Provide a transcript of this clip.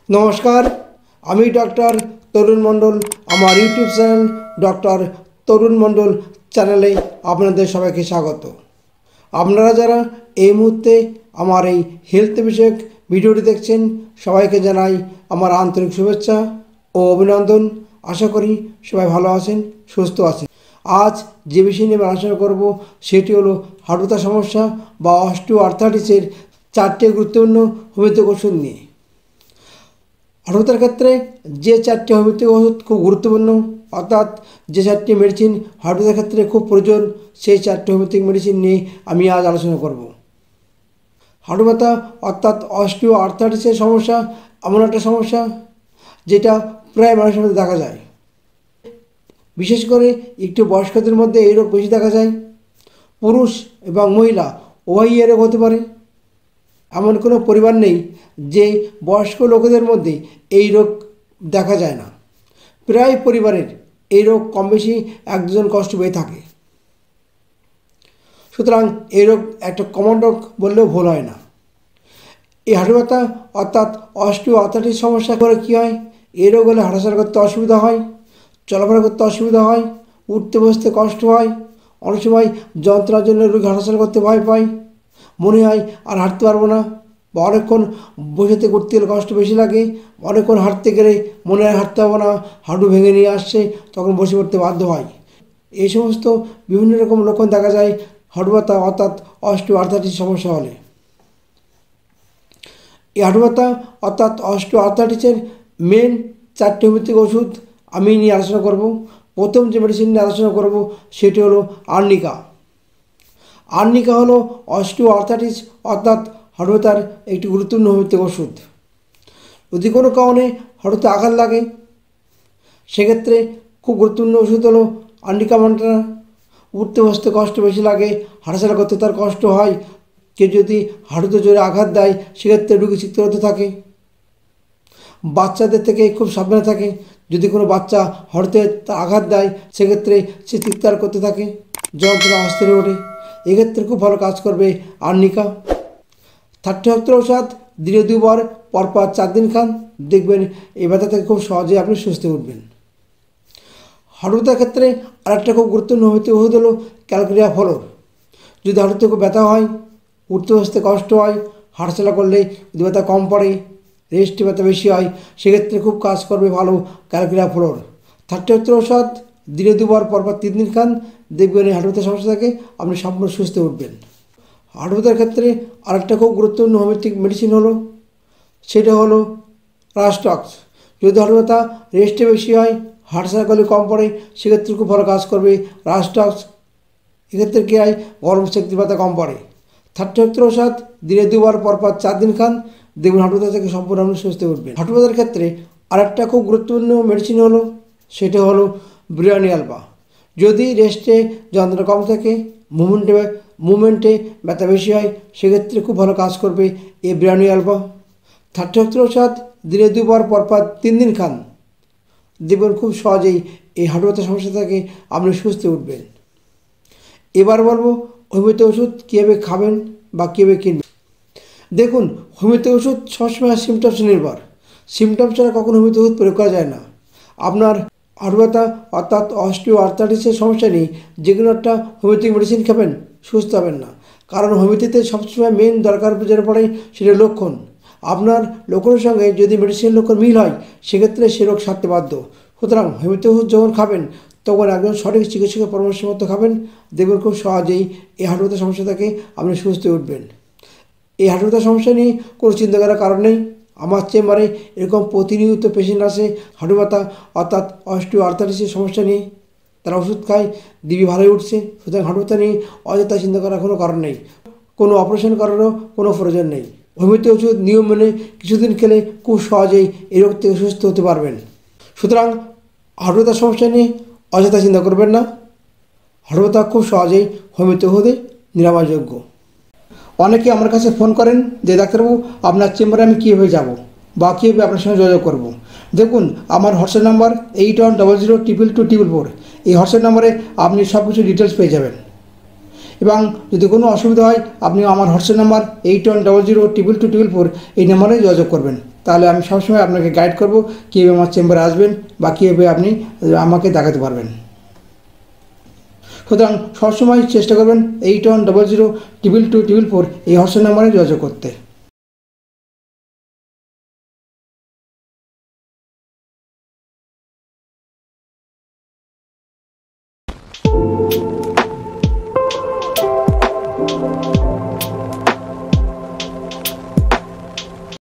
নমস্কার, আমি ডক্টর তরুণ মণ্ডল। আমার ইউটিউব চ্যানেল ডক্টর তরুণ মণ্ডল চ্যানেলে আপনাদের সবাইকে স্বাগত। আপনারা যারা এই মুহূর্তে আমার এই হেলথ বিষয়ক ভিডিওটি দেখছেন, সবাইকে জানাই আমার আন্তরিক শুভেচ্ছা ও অভিনন্দন। আশা করি সবাই ভালো আছেন, সুস্থ আছেন। আজ যে বিষয় নিয়ে আলোচনা করব সেটি হলো হাঁটুতা সমস্যা বা অস্টিওআর্থ্রাইটিসের 4টি গুরুত্বপূর্ণ হোমিওপ্যাথিক ওষুধ নিয়ে। হাঁটুতার ক্ষেত্রে যে 4টি হোমিওপ্যাথিক ওষুধ খুব গুরুত্বপূর্ণ, অর্থাৎ যে 4টি মেডিসিন হাঁটুতার ক্ষেত্রে খুব প্রয়োজন, সেই 4টি হোমিওপ্যাথিক মেডিসিন নিয়ে আমি আজ আলোচনা করব। হাঁটু ব্যথা অর্থাৎ অস্টিওআর্থ্রাইটিসের সমস্যা এমন একটা সমস্যা যেটা প্রায় মানুষের মধ্যে দেখা যায়। বিশেষ করে একটু বয়স্কদের মধ্যে এই রোগ বেশি দেখা যায়। পুরুষ এবং মহিলা উভয়ই এ রোগ হতে পারে। এমন কোনো পরিবার নেই যে বয়স্ক লোকেদের মধ্যে এই রোগ দেখা যায় না। প্রায় পরিবারের এই রোগ কম বেশি একজন কষ্ট পেয়ে থাকে। সুতরাং এই রোগ একটা কমন রোগ বললেও ভুল হয় না। এই হাঁটু ব্যথা অর্থাৎ অস্টিওআর্থ্রাইটিস সমস্যা করে কী হয়? এই রোগ হলে হাঁটাচলা করতে অসুবিধা হয়, চলাফেরা করতে অসুবিধা হয়, উঠতে বসতে কষ্ট হয়, অনেক সময় যন্ত্রণার জন্য রোগী হাঁটাচলা করতে ভয় পায়, মনে হয় আর হাঁটতে পারবো না, বা অনেকক্ষণ বসে থেকে উঠতে গেলে কষ্ট বেশি লাগে, অনেকক্ষণ হাঁটতে গেলে মনে হয় হাঁটতে পারবো না, হাঁটু ভেঙে নিয়ে আসছে, তখন বসে পড়তে বাধ্য হয়। এই সমস্ত বিভিন্ন রকম লক্ষণ দেখা যায় হাঁটু ব্যথা অর্থাৎ অস্টিওআর্থ্রাইটিস সমস্যা হলে। এই হাঁটু ব্যথা অর্থাৎ অস্টিওআর্থ্রাইটিসের মেন 4টি হোমিওপ্যাথিক ওষুধ আমি নিয়ে আলোচনা করব। প্রথম যে মেডিসিন নিয়ে আলোচনা করব সেটি হলো আর্নিকা। আর্নিকা হলো অস্টিওআর্থ্রাইটিস অর্থাৎ হাঁটু ব্যথার একটি গুরুত্বপূর্ণ হোমিওপ্যাথিক ওষুধ। যদি কোনো কারণে হাঁটুতে আঘাত লাগে, সেক্ষেত্রে খুব গুরুত্বপূর্ণ ওষুধ হলো আর্নিকা মন্ট্রা। উঠতে বসতে কষ্ট বেশি লাগে, হাঁটাচলা করতে তার কষ্ট হয়, কেউ যদি হাঁটুতে জোরে আঘাত দেয় সেক্ষেত্রে রোগী চিৎকার করতে থাকে। বাচ্চাদের থেকে খুব সাবধানে থাকে। যদি কোনো বাচ্চা হাঁটুতে আঘাত দেয় সেক্ষেত্রে সে চিৎকার করতে থাকে, যন্ত্রণা অস্থির ওঠে। এক্ষেত্রে খুব ভালো কাজ করবে আর্নিকা। 30 ঔষধ দিনে 2 বার পরপর 4 দিন খান, দেখবেন এই ব্যথা থেকে খুব সহজে আপনি সুস্থ উঠবেন। হাঁটু ব্যথার ক্ষেত্রে আরেকটা খুব গুরুত্বপূর্ণ হোমিওপ্যাথিক ওষুধ হলো ক্যালকেরিয়া ফ্লোর। যদি হাঁটুতে খুব ব্যথা হয়, উঠতে বসতে কষ্ট হয়, হাঁটাচলা করলে যদি ব্যথা কম পড়ে, রেস্টে ব্যথা বেশি হয়, সেক্ষেত্রে খুব কাজ করবে ভালো ক্যালকেরিয়া ফ্লোর। 30 ঔষধ দিনে 2 বার পরপর 3 দিন খান, দেখবেন এই হাঁটু ব্যথার সমস্যা থেকে আপনি সম্পূর্ণ সুস্থ উঠবেন। হাঁটু ব্যথার ক্ষেত্রে আরেকটা খুব গুরুত্বপূর্ণ হোমিওপ্যাথিক মেডিসিন হলো, সেটা হলো রাস্টক্স। যদি হাঁটু ব্যথা রেস্টে বেশি হয়, হাঁটাচলা করলে কম পড়ে, সেক্ষেত্রে খুব ভালো কাজ করবে রাস্টক্স। এক্ষেত্রে কী হয়? গরম শক্তির ব্যথা কম পড়ে। 30 ঔষধ দিনে 2 বার পরপর 4 দিন খান, দেখবেন হাঁটু ব্যথা থেকে সম্পূর্ণ আপনি সুস্থ উঠবেন। হাঁটু ব্যথার ক্ষেত্রে আরেকটা খুব গুরুত্বপূর্ণ মেডিসিন হলো, সেটা হলো ব্রিয়ানি আলফা। যদি রেস্টে যন্ত্রণা কম থাকে, মুভমেন্টে ব্যথা বেশি হয়, সেক্ষেত্রে খুব ভালো কাজ করবে এই ব্রিয়ানি আলফা। 30 ঔষধ দিনে 2 বার পরপর 3 দিন খান, দেখবেন খুব সহজেই এই হাঁটু ব্যথার সমস্যা থেকে আপনি সুস্থ উঠবেন। এবার বলবো হোমিওপ্যাথি ওষুধ কীভাবে খাবেন বা কীভাবে কিনবেন। দেখুন, হোমিওপ্যাথি ওষুধ সবসময় সিমটমস নির্ভর। সিমটমস ছাড়া কখনো হোমিওপ্যাথি ওষুধ প্রয়োগ করা যায় না। আপনার হাঁটু ব্যথা অর্থাৎ অস্টিওআর্থ্রাইটিসের সমস্যা নেই, যে কোনো একটা হোমিওপ্যাথিক মেডিসিন খাবেন, সুস্থ হবেন না। কারণ হোমিওপ্যাথিতে সবসময় মেন দরকার যেটা পড়ে সেটা লক্ষণ। আপনার লক্ষণের সঙ্গে যদি মেডিসিনের লক্ষণ মিল হয়, সেক্ষেত্রে সে রোগ সারতে বাধ্য। সুতরাং হোমিওপ্যাথি ওষুধ যখন খাবেন তখন একজন সঠিক চিকিৎসকের পরামর্শ মতো খাবেন, দেখবেন খুব সহজেই এই হাঁটু ব্যথার সমস্যা থেকে আপনি সুস্থ উঠবেন। এই হাঁটু ব্যথার সমস্যা নিয়ে কোনো চিন্তা করার কারণ নেই। আমার চেম্বারে এরকম প্রতিনিয়ত পেশেন্ট আসে হাঁটু ব্যথা অর্থাৎ অস্টিওআর্থ্রাইটিসের সমস্যা নিয়ে, তারা ওষুধ খায়, দিবি ভালোই উঠছে। সুতরাং হাঁটু ব্যথা নিয়ে অযথা চিন্তা করার কোনো কারণ নেই, কোনো অপারেশন করারও কোনো প্রয়োজন নেই। হোমিওপ্যাথি ওষুধ নিয়ম মেনে কিছুদিন খেলে খুব সহজেই এই রোগ থেকে সুস্থ হতে পারবেন। সুতরাং হাঁটু ব্যথার সমস্যা নিয়ে অযথা চিন্তা করবেন না। হাঁটু ব্যথা খুব সহজেই হোমিওপ্যাথি ওষুধে নিরাময়যোগ্য। অনেকে আমার কাছে ফোন করেন যে ডাক্তারবাবু আপনার চেম্বারে আমি কীভাবে যাব বা কীভাবে আপনার সঙ্গে যোগাযোগ করব। দেখুন, আমার হোয়াটসঅ্যাপ নাম্বার 8100022244। এই হোয়াটসঅ্যাপ নাম্বারে আপনি সব কিছু ডিটেলস পেয়ে যাবেন। এবং যদি কোনো অসুবিধা হয়, আপনি আমার হোয়াটসঅ্যাপ নাম্বার 8100222244 এই নাম্বারে যোগাযোগ করবেন। তাহলে আমি সবসময় আপনাকে গাইড করব কীভাবে আমার চেম্বারে আসবেন বা কীভাবে আপনি আমাকে দেখাতে পারবেন। সুতরাং সবসময় চেষ্টা করবেন 8100222244 এই হোয়াটসঅ্যাপ নাম্বারে যোগাযোগ করতে।